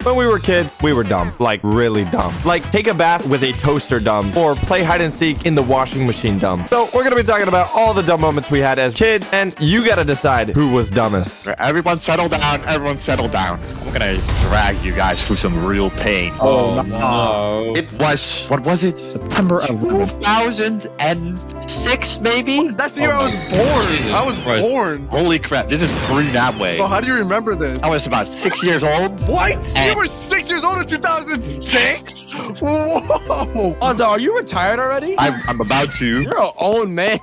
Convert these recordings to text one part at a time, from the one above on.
When we were kids, we were dumb. Like, really dumb. Like, take a bath with a toaster dumb. Or play hide and seek in the washing machine dumb. So, we're gonna be talking about all the dumb moments we had as kids. And you gotta decide who was dumbest. Everyone settle down. Everyone settle down. I'm gonna drag you guys through some real pain. Oh, no. It was, what was it? September 11th. 2006, maybe? That's the year I was born. Jesus I was Christ. born. Holy crap, this is pre-Nabway. Bro, how do you remember this? I was about 6 years old. What? And- You were 6 years old in 2006? Whoa! Ozzy, are you retired already? I'm about to. You're an old man.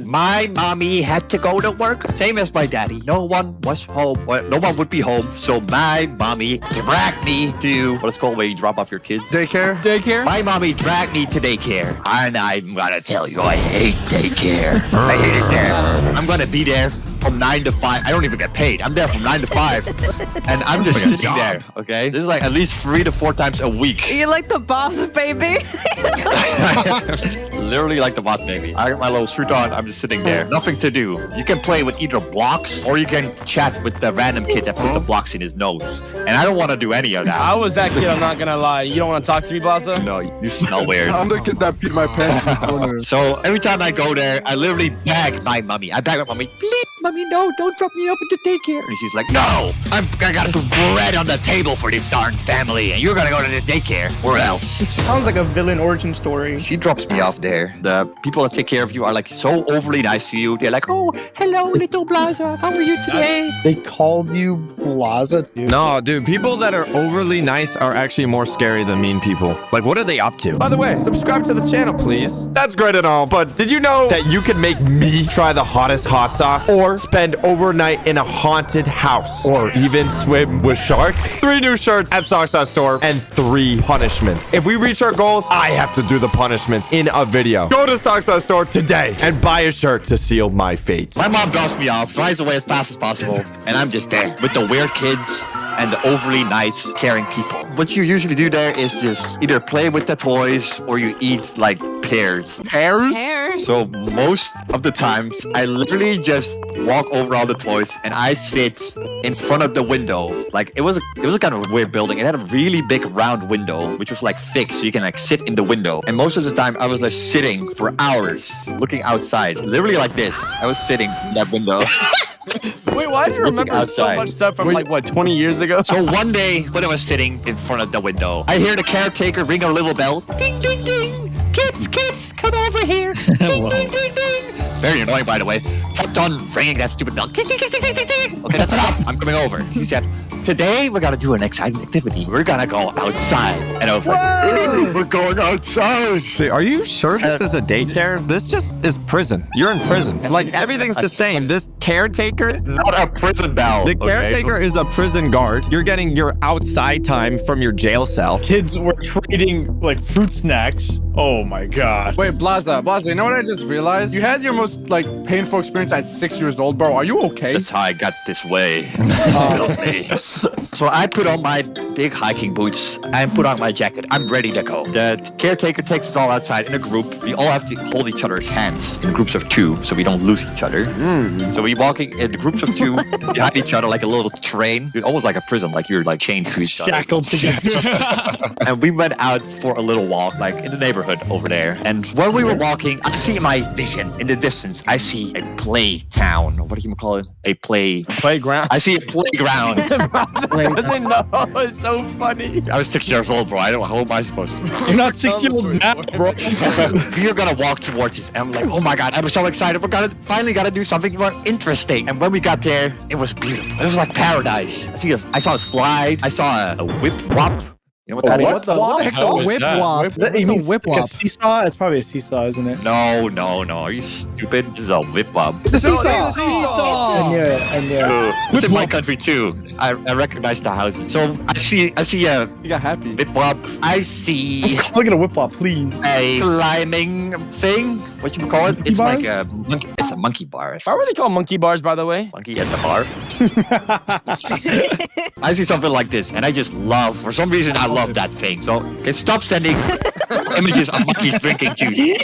My mommy had to go to work, same as my daddy. No one was home. Well, no one would be home. So my mommy dragged me to what is called where you drop off your kids. Daycare? Daycare? My mommy dragged me to daycare. And I'm gonna tell you, I hate daycare. I hate it there. I'm gonna be there from 9 to 5. I don't even get paid. I'm there from 9 to 5. And I'm just sitting there, okay? This is like at least 3 to 4 times a week. You like the boss, baby? Literally like the boss baby. I got my little suit on. I'm just sitting there. Nothing to do. You can play with either blocks or you can chat with the random kid that put the blocks in his nose. And I don't want to do any of that. I was that kid, I'm not gonna lie. You don't want to talk to me, Blasa? No, you smell weird. I'm the kid that peed my pants in the corner. So every time I go there, I literally beg my mommy. I beg my mommy, please, mommy, no, don't drop me up into daycare. And she's like, no, I gotta put bread on the table for this darn family, and you're gonna go to the daycare. Where else? This sounds like a villain origin story. She drops me off there. The people that take care of you are like so overly nice to you. They're like, oh, hello, little Blaza. How are you today? They called you Plaza too. No, dude, people that are overly nice are actually more scary than mean people. Like, what are they up to? By the way, subscribe to the channel, please. That's great and all, but did you know that you could make me try the hottest hot sauce or spend overnight in a haunted house or even swim with sharks? 3 new shirts at Socksauce Store and 3 punishments. If we reach our goals, I have to do the punishments in a video. Go to Socksauce Store today and buy a shirt to seal my fate. My mom drops me off, drives away as fast as possible, and I'm just there with the weird kids and the overly nice, caring people. What you usually do there is just either play with the toys or you eat like pears. Pears? Pears. So most of the times, I literally just walk over all the toys and I sit in front of the window. Like it was a kind of a weird building. It had a really big round window, which was like fixed, so you can like sit in the window. And most of the time, I was like sitting for hours, looking outside, literally like this. I was sitting in that window. Wait, why do you remember so outside. much stuff from like, what, 20 years ago? So one day, when I was sitting in front of the window, I hear the caretaker ring a little bell. Ding, ding, ding. Kids, come over here. Ding, ding, ding, ding. Very annoying, by the way. Kept on ringing that stupid bell. Ding, ding, ding, ding, ding, ding. Okay, that's enough. I'm coming over. She said, today we're gonna do an exciting activity. We're gonna go outside. And I was like, "Ooh, we're going outside. Dude, are you sure this is a daycare? This just is prison. You're in prison. Like, everything's the same. This caretaker, Not a prison bell. the okay? caretaker is a prison guard. You're getting your outside time from your jail cell. Kids were trading like fruit snacks. Oh my god. Wait, Blaza, you know what I just realized? You had your most, like, painful experience at 6 years old, bro. Are you okay? That's how I got this way. So I put on my big hiking boots and put on my jacket. I'm ready to go. The caretaker takes us all outside in a group. We all have to hold each other's hands in groups of 2 so we don't lose each other. So we're walking in groups of 2 behind each other like a little train. It's almost like a prison, like you're like chained to each other. Shackled together. And we went out for a little walk, like in the neighborhood over there. And while we were walking, I see my vision in the distance. I see a play town. What do you call it? A play. Playground. I see a playground. Doesn't know. It's so funny. I was 6 years old, bro. I don't know. How am I supposed to? You're not 6-year-old now, bro. We are gonna walk towards it. And I'm like, oh my god, I'm so excited. We're gonna finally gotta do something more interesting. And when we got there, it was beautiful. It was like paradise. I saw a slide. I saw a whip wop. You know what that is? What the heck's How a was whip that? wop? Is that What's you a mean whip like a wop? seesaw? It's probably a seesaw, isn't it? No. Are you stupid? This is a whip wop. It's a seesaw. And yeah. It's in my country too. I recognize the houses. So I see a You got happy. whip wop. I see Look at a whip wop, please. a climbing thing. What you call it? Monkey It's like bars? a monkey. It's a monkey bar. Why were they called monkey bars, by the way? Monkey at the bar. I see something like this, and I just love. For some reason, I love that thing. So, okay, stop sending Images of monkeys drinking juice.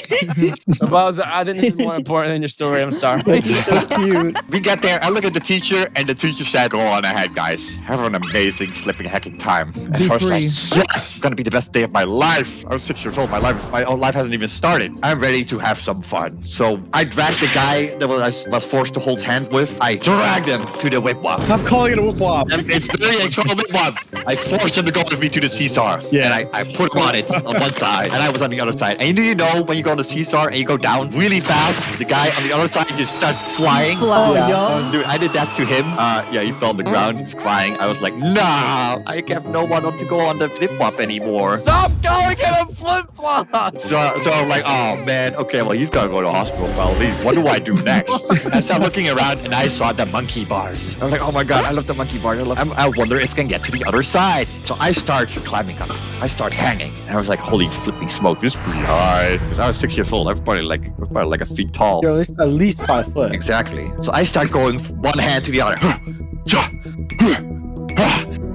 Bowser, I think this is more important than your story. I'm sorry. So cute. We get there, I look at the teacher, and the teacher said, go on ahead, guys. Have an amazing flipping hacking time. And I was like, yes, it's gonna be the best day of my life. I was 6 years old. My own life hasn't even started. I'm ready to have some fun. So I dragged the guy that I was forced to hold hands with. I dragged him to the whip wop. Stop calling it a whoop wop. It's called a whip wop. I forced him to go with me to the seesaw. Yeah. And I put him on it on one side, and I was on the other side. And you know when you go on the seesaw and you go down really fast, the guy on the other side just starts flying. Oh, Yeah. Dude, I did that to him. Yeah, he fell on the ground, he was crying. I was like, nah, I have no one to go on the flip flop anymore. Stop going in a flip flop. So I'm like, oh man, okay, well he's gonna go to the hospital probably. What do I do next? I started looking around and I saw the monkey bars. I was like, oh my god, I love the monkey bars. I wonder if I can get to the other side. So I start climbing up. I start hanging. And I was like, holy flipping smoke, this is pretty high. Because I was 6 years old. I was probably like a feet tall. You're at least 5 foot. Exactly. So I start going one hand to the other.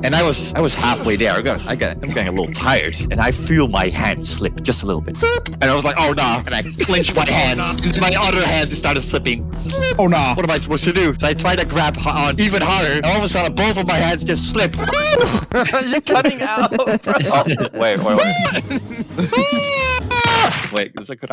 And I was halfway there. I'm getting a little tired, and I feel my hand slip just a little bit. And I was like, oh no! And I clenched my hand, and my other hand just started slipping. Oh no. What am I supposed to do? So I tried to grab on even harder, and all of a sudden both of my hands just slipped. You're cutting out, bro. Oh, wait. Wait, is that good?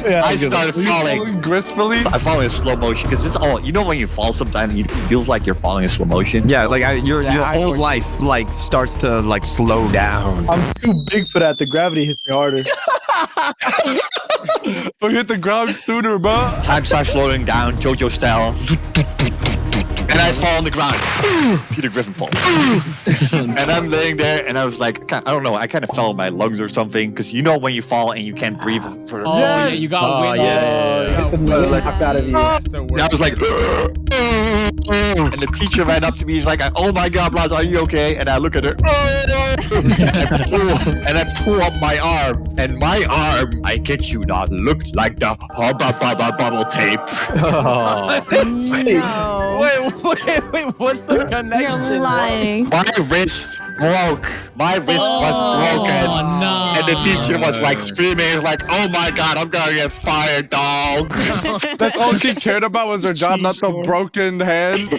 I started falling. Gracefully. I fall in slow motion because it's all, you know, when you fall sometimes it feels like you're falling in slow motion. Yeah, like your whole life like starts to like slow down. I'm too big for that. The gravity hits me harder. But hit the ground sooner, bro. Time starts slowing down, JoJo style. And I fall on the ground. Peter Griffin fall. And I'm laying there, and I was like, I don't know, I kind of fell in my lungs or something, because you know when you fall and you can't breathe for. Oh, yeah, you got wind. Get the wind knocked out of you. And I was like, and the teacher ran up to me. He's like, "Oh my God, Blas, are you okay?" And I look at her, and I pull up my arm, and my arm, I kid you not, looked like the bubble tape. No. Wait, what's the connection? You're lying. My wrist broke. My wrist was broken. no. And the teacher was like screaming. He was like, "Oh my God, I'm gonna get fired, dog." That's all she cared about was her job, not the broken hand.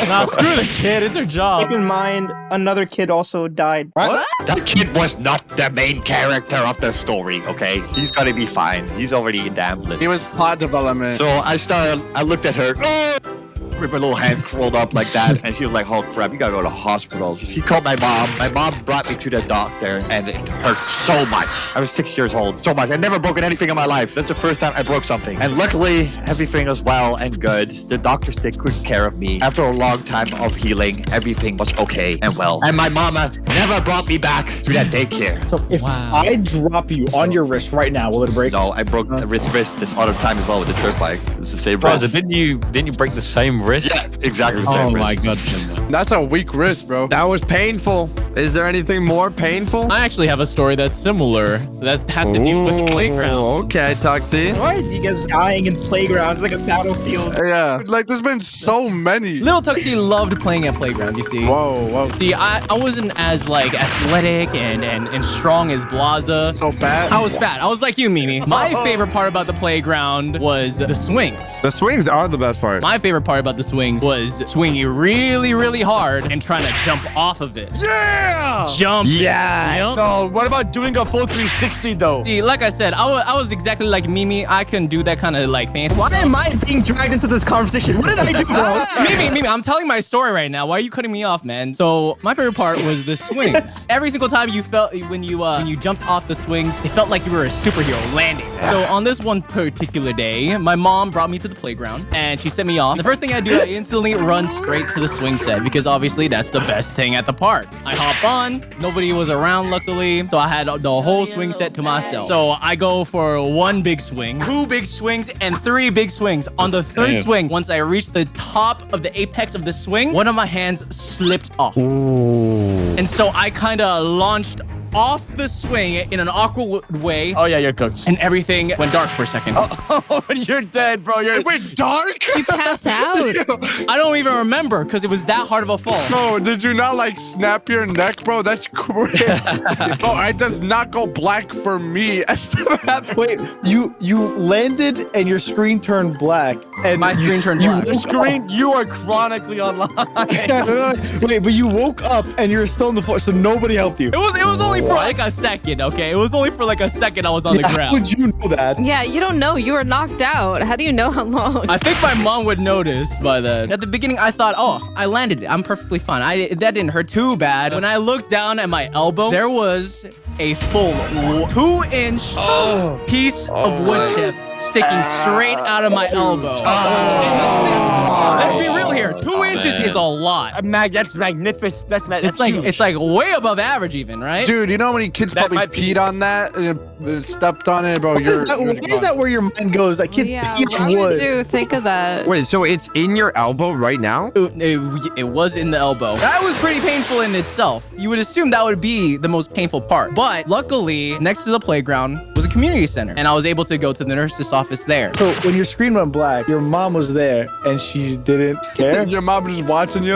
Nah, screw the kid. It's her job. Keep in mind, another kid also died. What? That kid was not the main character of the story, okay? He's gonna be fine. He's already in the ambulance. It was plot development. So I looked at her, with my little hand curled up like that, and she was like, "Oh crap, you gotta go to the hospital." She called my mom. My mom brought me to the doctor, and it hurt so much. I was 6 years old, so much. I'd never broken anything in my life. That's the first time I broke something. And luckily, everything was well and good. The doctors took good care of me. After a long time of healing, everything was okay and well. And my mama never brought me back to that daycare. So if I drop you on your wrist right now, will it break? No, I broke the wrist this other time as well with the dirt bike. It's the same wrist. Didn't you break the same wrist? Yeah, exactly the Oh same my wrist. god. That's a weak wrist, bro. That was painful. Is there anything more painful? I actually have a story that's similar. That has to do with the playground. Okay, Toxie. Why are you guys dying in playgrounds like a battlefield? Yeah. Like, there's been so many. Little Tuxie loved playing at playground, you see. Whoa. See, I wasn't as like athletic and strong as Blaza. So fat. I was fat. I was like you, Mimi. My favorite part about the playground was the swings. The swings are the best part. My favorite part about the swings was swinging really, really hard and trying to jump off of it. Yeah! Jump. Yeah. So what about doing a full 360 though? See, like I said, I was exactly like Mimi. I couldn't do that kind of like fancy. Why am I being dragged into this conversation? What did I do, bro? Mimi, I'm telling my story right now. Why are you cutting me off, man? So my favorite part was the swings. Every single time you felt when you jumped off the swings, it felt like you were a superhero landing. So on this one particular day, my mom brought me to the playground and she sent me off. The first thing I do, I instantly run straight to the swing set because obviously that's the best thing at the park. I hop on, nobody was around luckily, so I had the whole swing set to myself. So I go for one big swing, two big swings, and three big swings. On the third swing, once I reached the top of the apex of the swing, one of my hands slipped off. And so I kind of launched off the swing in an awkward way, Oh yeah, you're cooked. and everything went dark for a second. Oh, you're dead, bro. You're It went dark? You pass out. I don't even remember because it was that hard of a fall. Bro, did you not like snap your neck, bro? That's crazy. Bro, it does not go black for me. Wait, you landed and your screen turned black. And My screen turned you- black. your screen. You are chronically online. Wait, but you woke up and you're still on the floor, so nobody helped you. It was only for like a second, okay? It was only for like a second I was on the How ground. would you know that? Yeah, you don't know. You were knocked out. How do you know how long? I think my mom would notice by then. At the beginning, I thought, oh, I landed it. I'm perfectly fine. That didn't hurt too bad. When I looked down at my elbow, there was a full 2-inch piece of wood chip sticking straight out of my elbow. Let's be real here. 2 inches is a lot. That's magnificent. That's huge. It's like way above average even, right? Dude, you know how many kids That probably might be- peed on that and stepped on it, bro? Why is that where your mind goes? That kid's Yeah, pee why on would wood. you think of that? Wait, so it's in your elbow right now? It was in the elbow. That was pretty painful in itself. You would assume that would be the most painful part. But luckily, next to the playground was a community center. And I was able to go to the nurse's office there. So when your screen went black, your mom was there and she didn't care. Your mom just watching you.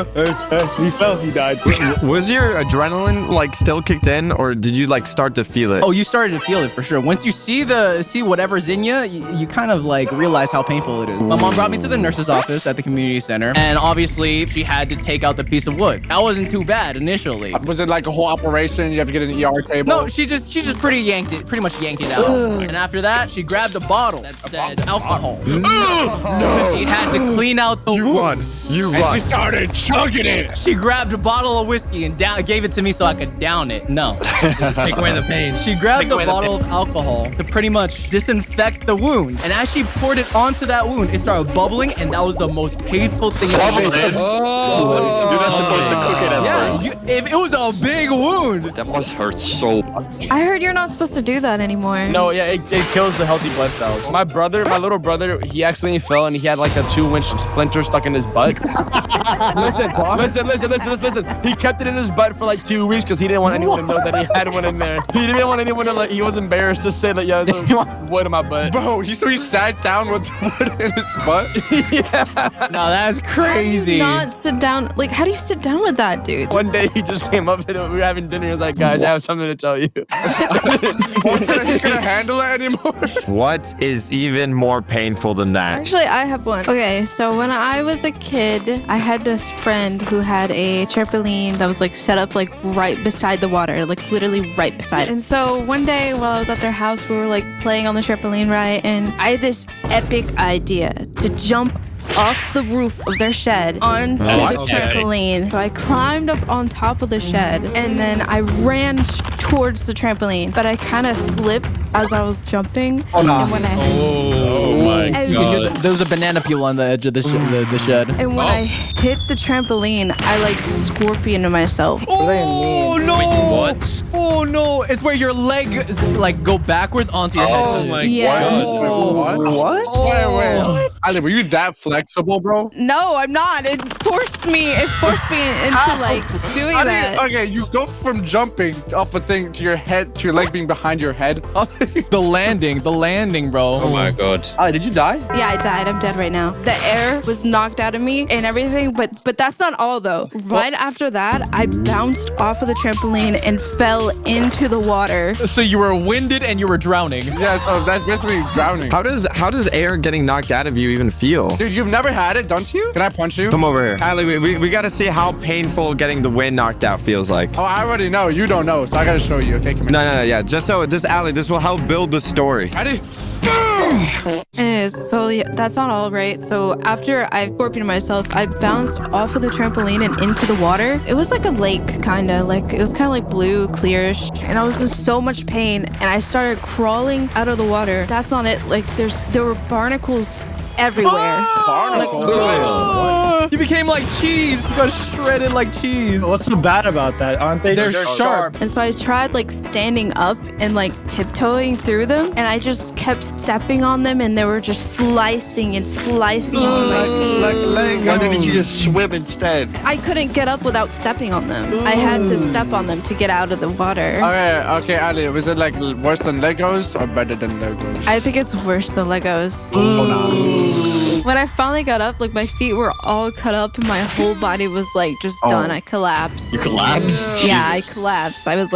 He fell, he died. Was your adrenaline like still kicked in, or did you like start to feel it? Oh, you started to feel it for sure. Once you see whatever's in you kind of like realize how painful it is. My mom brought me to the nurse's office at the community center, and obviously she had to take out the piece of wood. That wasn't too bad initially. Was it like a whole operation? You have to get an ER table? No, she just pretty much yanked it out. And after that, she grabbed a bottle that said alcohol. No. She had to clean out the wound. You And run. she started chugging it. She grabbed a bottle of whiskey and gave it to me so I could down it. No. Take away the pain. She grabbed Take the away the bottle of alcohol to pretty much disinfect the wound. And as she poured it onto that wound, it started bubbling, and that was the most painful thing in the world. You're not supposed to cook it at Yeah, first. if it was a big wound. That must hurt so much. I heard you're not supposed to do that anymore. No, yeah, it kills the healthy blood cells. My little brother, he accidentally fell and he had like a 2-inch splinter stuck in his butt. Listen. He kept it in his butt for like 2 weeks because he didn't want anyone to know that he had one in there. He didn't want anyone to like, he was embarrassed to say that, yeah, there's a wood in my butt. Bro, so he sat down with wood in his butt? No, that's crazy. Not sit down. Like, how do you sit down with that, dude? One day he just came up and we were having dinner. He was like, guys, I have something to tell you. You couldn't handle it anymore? What is even more painful than that? Actually, I have one. Okay, so when I was a kid, I had this friend who had a trampoline that was like set up like right beside the water, like literally right beside it. And so one day while I was at their house, we were like playing on the trampoline, right? And I had this epic idea to jump off the roof of their shed onto the trampoline. So I climbed up on top of the shed and then I ran towards the trampoline, but I kind of slipped as I was jumping. And when Oh my And- god. There was a banana peel on the edge of the shed. And when I hit the trampoline, I like scorpioned myself. Oh no! Wait, what? Oh no! It's where your legs like go backwards onto your head. Oh my Yeah. god. What? Wait. Ali, were you that flexible, bro? No, I'm not. It forced me into like doing How do that. you, okay, you go from jumping off a thing to your head, to your leg being behind your head. The landing, bro. Oh my god. Did you die? Yeah, I died. I'm dead right now. The air was knocked out of me and everything, but that's not all though. Right after that, I bounced off of the trampoline and fell into the water. So you were winded and you were drowning. Yeah, so that's basically drowning. How does air getting knocked out of you even feel? Dude, you've never had it, don't you? Can I punch you? Come over here. Ali, we gotta see how painful getting the wind knocked out feels like. Oh, I already know. You don't know, so I gotta show you. Okay, come here. No, yeah. Just so this will help build the story. Ready? Anyways, so yeah, that's not all right. So after I scorpioned myself, I bounced off of the trampoline and into the water. It was like a lake, kind of. Like, it was kind of like blue, clearish. And I was in so much pain, and I started crawling out of the water. That's not it. Like, there were barnacles everywhere. Barnacles? You became became like cheese. You got shredded like cheese. What's so bad about that? Aren't they? They're sharp. And so I tried like standing up and like tiptoeing through them, and I just kept stepping on them, and they were just slicing and slicing into my feet. Why didn't you just swim instead? I couldn't get up without stepping on them. I had to step on them to get out of the water. Okay, Ali, was it like worse than Legos or better than Legos? I think it's worse than Legos. When I finally got up, like my feet were all cut up and my whole body was like just done. I collapsed. You collapsed? Yeah, I collapsed. I was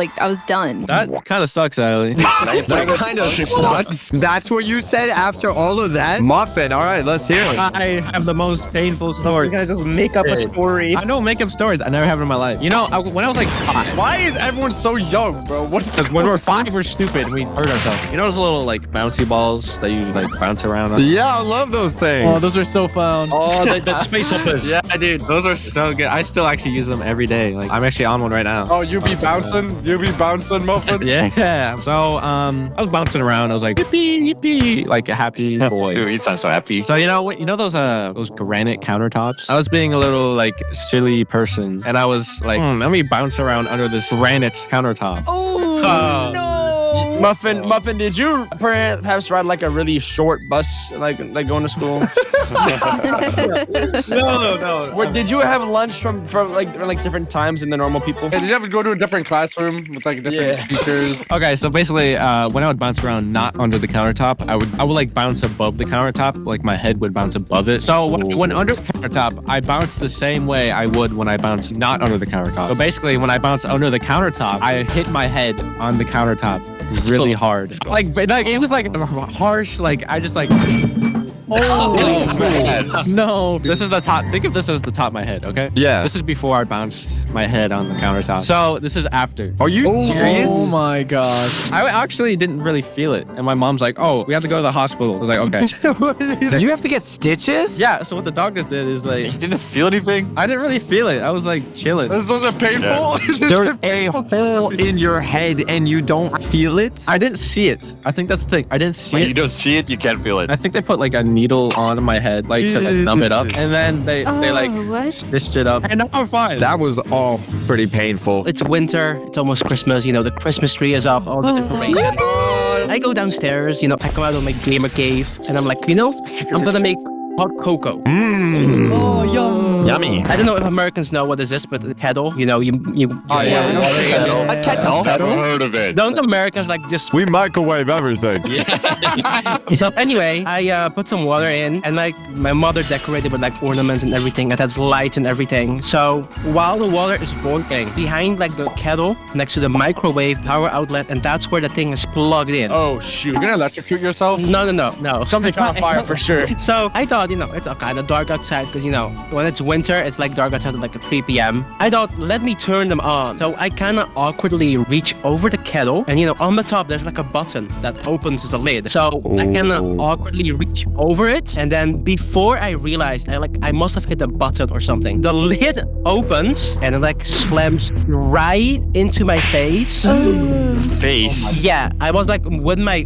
done. That kind of sucks, Ali. That kind of sucks. That's what you said after all of that? Muffin, all right, let's hear it. I have the most painful story. You guys just make up a story. I don't make up stories. I never have in my life. You know, when I was like 5. Why is everyone so young, bro? Because when we're 5, we're stupid and we hurt ourselves. You know those little like bouncy balls that you like bounce around on? Yeah, I love those things. Oh, those are so fun. Oh, the space hoppers. Yeah, dude, those are so good. I still actually use them every day. Like I'm actually on one right now. Oh, you be bouncing? You be bouncing, Muffin? Yeah. So I was bouncing around. I was like yippee yippee, like a happy boy. Dude, you sound so happy. So you know those granite countertops? I was being a little like silly person, and I was like, let me bounce around under this granite countertop. Oh, no. Muffin, did you perhaps ride like a really short bus, like going to school? No. Did you have lunch from like different times than the normal people? Hey, did you ever go to a different classroom with like different teachers? Okay, so basically, when I would bounce around not under the countertop, I would like bounce above the countertop, like my head would bounce above it. So when under the countertop, I bounced the same way I would when I bounced not under the countertop. So basically, when I bounced under the countertop, I hit my head on the countertop really hard. Like it was like harsh. Like I just like. Oh, man. No. This is the top. Think of this as the top of my head, okay? Yeah. This is before I bounced my head on the countertop. So this is after. Are you serious? Oh my gosh. I actually didn't really feel it. And my mom's like, oh, we have to go to the hospital. I was like, okay. Did you have to get stitches? Yeah, so what the doctors did is like, You didn't feel anything? I didn't really feel it. I was like chilling. This wasn't painful? There's a hole in your head and you don't feel it? I didn't see it. I think that's the thing. I didn't see When it. you don't see it, you can't feel it. I think they put like a needle on my head, like to like numb it up. And then they like what? stitched it up. And now I'm fine. That was all pretty painful. It's winter. It's almost Christmas. You know, the Christmas tree is up. All the decorations. I go downstairs. You know, I come out of my gamer cave, and I'm like, you know, I'm gonna make hot cocoa. Oh, yum. Yummy. I don't know if Americans know what is this, but the kettle. You know, you. Oh yeah. A kettle. Never heard of it. Don't Americans like just? We microwave everything. So anyway, I put some water in, and like my mother decorated with like ornaments and everything. It has lights and everything. So while the water is boiling, behind like the kettle, next to the microwave power outlet, and that's where the thing is plugged in. Oh shoot. You're gonna electrocute yourself? No. Something caught on fire for sure. So I thought, you know, it's kind of dark outside because, you know, when it's winter, it's like dark outside at like 3 p.m. I thought, let me turn them on. So I kind of awkwardly reach over the kettle, and, you know, on the top, there's like a button that opens the lid. So I kind of awkwardly reach over it, and then before I realized, I must have hit a button or something. The lid opens and it like slams right into my face. Face. Yeah, I was like with my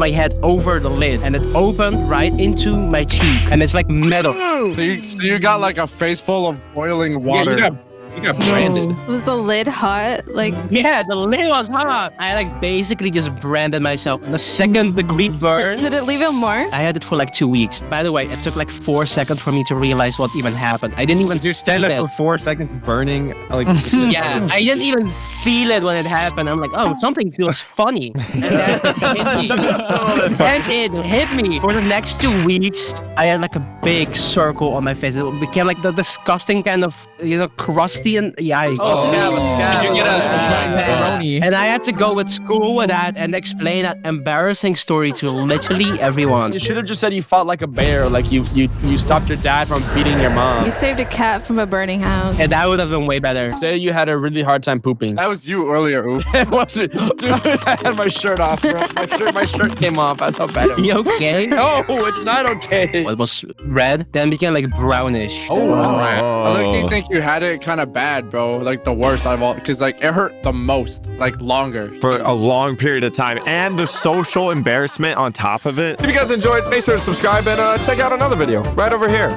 head over the lid, and it opened right into my cheek, and it's like metal. So you got like a face full of boiling water. Yeah, you got branded. Was the lid hot? Like, Yeah, the lid was hot. I like basically just branded myself in a 2nd-degree burn. did it leave a mark? I had it for like 2 weeks. By the way, it took like 4 seconds for me to realize what even happened. I didn't even You're standing feel there for 4 seconds burning. Like, Yeah, I didn't even feel it when it happened. I'm like, oh, something feels funny. And then it hit me. For the next 2 weeks, I had like a big circle on my face. It became like the disgusting kind of, you know, crusty and yeah. scab. You get Pepperoni. And I had to go with school with that and explain that embarrassing story to literally everyone. You should have just said you fought like a bear. Like you stopped your dad from beating your mom. You saved a cat from a burning house. And that would have been way better. Say you had a really hard time pooping. That was you earlier, Oof. It wasn't. Dude, I had my shirt off, bro. My shirt came off. That's how bad it was. You okay? No, it's not okay. It was red, then became like brownish. Oh, I like think you had it kind of bad, bro. Like the worst out of all, because like it hurt the most, like longer. For a long period of time. And the social embarrassment on top of it. If you guys enjoyed, make sure to subscribe and check out another video right over here.